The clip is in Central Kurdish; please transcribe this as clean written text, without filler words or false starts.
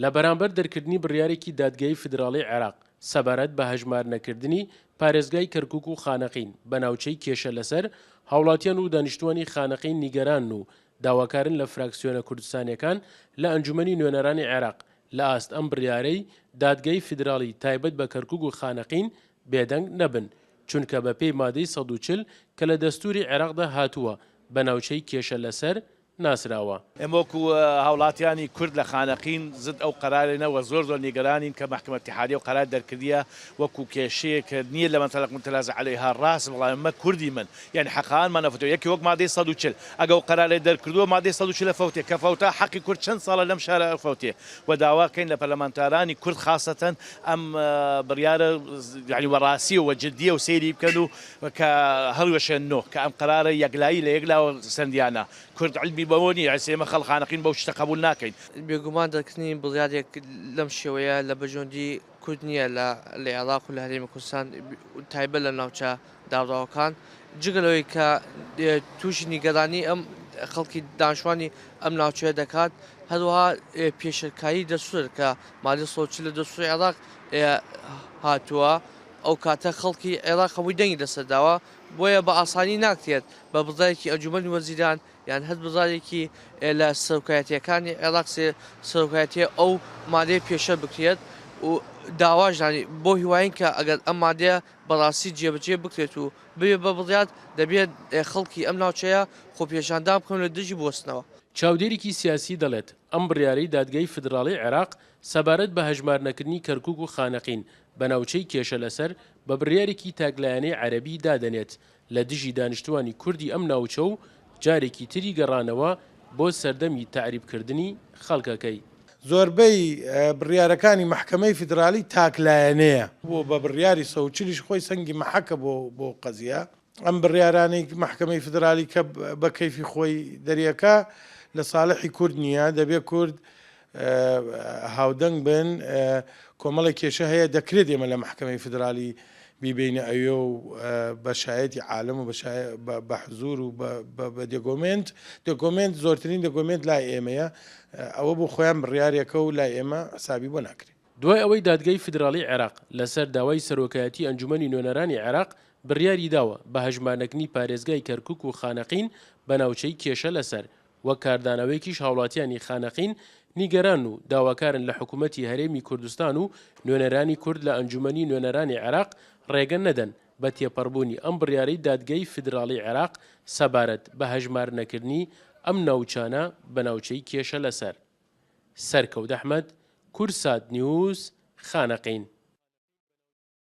لە بەرامبەر دەرکردنی بڕیارێکی دادگای فیدراڵی عێراق سەبارەت بە هەژمارنەکردنی پارێزگای کەرکووک و خانەقین بە ناوچەی کێشە لەسەر هاوڵاتیان و دانیشتوانی خانەقین نیگەران و داواکارن لە فراکسیۆنە کوردستانیەکان لە ئەنجومەنی نوێنەرانی عێراق لە ئاست ئەم بڕیارەی دادگای فیدراڵی تایبەت بە کەرکووک و خانەقین بێدەنگ نەبن چونکە بەپێی مادەی 140 کە لە دەستوری عێراقدا هاتووە بە ناوچەی کێشە لەسەر ناسراوە. ئێمە وەکو هاوڵاتیانی کورد لە خانەقین زد ئەو قەرارێنەوە زۆر نیگەرانین کە محکمە اتحادیە و قەرار دەرکردیە وەکو کێشەیەک نییە لە منطقة متلازع عليها ڕاست بەڵام ئەمە کوردی من یعنی حەقانمان نەفوتەوە یەکی وەک مادەی 140 ئەگە ئەو قەرارێ دەرکردووە مادەی 140 فەوتێ کە فەوتە حەقی کورد چەند ساڵە لەم شارە فەوتێ و داواکەین لە پەرلەمانتارانی کورد خاستەن ئەم بڕیارە یعنی وەڕاستی و جددیە و سەیری بکەن و کە هەڵوێشێنەوە کە ئەم قەرارە یەکلایی لە یەکلاوە سەردیانە کورد علمی بەوە نیە ئەسێمە خەڵ خانەقین بەو شتە قبول ناکەین. بێگومان دەرکردنی بڕیارێک لەم شێوەیە لە بەژۆندی کورد نییە لە عێراق و لە هەرێمی کوردستان تایبەت لە ناوچە داڕاوەکان جگەلەوەی کە تووشی نیگەرانی ئەم خەڵکی دانیشتوانی ئەم ناوچەیە دەکات هەروەها پێشەرکایی دەسوور کە مادەی 140 لە دەستوری عێراق هاتووە ئەو کاتە خەڵکی عێراق هەمووی دەنگی لەسەرداوە بۆیە بە ئاسانی ناکرێت بە بڕارێکی ئەنجومەنی وەزیران یان هەر بڕارێکی لە سەرۆکایەتیەکانی عێراق سەرۆکایەتیە ئەو مادەیە پێشە بکرێت و داواژانی بۆ هیواین کە ئەگەر ئەم مادەیە بەڕاستی جێبەجێ بکرێت و بێ بە بڕیات دەبێت خەڵکی ئەم ناوچەیە خۆپێشاندان بکەن لە دژی بوەستنەوە. چاودێرێکی سیاسی دەڵێت ئەم بڕیارەی دادگای فیدراڵی عێراق سەبارەت بە هەژمارنەکردنی کەرکووک و خانەقین بە ناوچەی کێشە لەسەر بە بڕیارێکی تاگلایەنەی عەرەبی دادەنێت لە دژی دانیشتوانی کوردی ئەم ناوچە و جارێکی تری گەڕانەوە بۆ سەردەمی تەعریبکردنی خەڵکەکەی. زۆربەی بڕیارەکانی محکمەی فیدراڵی تاکلایەنەیە بۆ بە بڕیاری 140 خۆی سەنگی مەحەکە بۆ قەزیە ئەم بڕیارانەی محکمەی فیدراڵی کە بە کەیفی خۆی دەریەکە لە ساڵحی کورد نییە دەبێت کورد هاودەنگ بن کۆمەڵی کێشە هەیە دەکرێت ئێمە لە محکمەی فیدراڵی بیبینە ئەوێ و بەشایەتی عالم و بە حزور و بە دۆکۆمنت زۆرترین دۆکۆمنت لای ئێمەیە ئەوە بۆ خۆیان بڕیارێکە و لای ئێمە حسابی بۆ ناکرێت. دوای ئەوەی دادگای فیدراڵی عێراق لەسەر داوای سەرۆکایەتی ئەنجومەنی نوێنەرانی عێراق بڕیاری داوە بە هەژمارنەکردنی پارێزگای کەرکووک و خانەقین بە ناوچەی کێشە لەسەر وەک کاردانەوەیەکیش هاوڵاتیانی خانەقین نیگەران و داواکارن لە حکوومەتی هەرێمی کوردستان و نوێنەرانی کورد لە ئەنجومەنی نوێنەرانی عێراق ڕێگە نەدەن بە تێپەڕبوونی ئەم بڕیارەی دادگای فیدراڵی عێراق سەبارەت بە هەژمارنەکردنی ئەم ناوچانە بە ناوچەی کێشە لەسەر. سەرکەوت ئەحمەد، کورسات نیوز، خانەقین.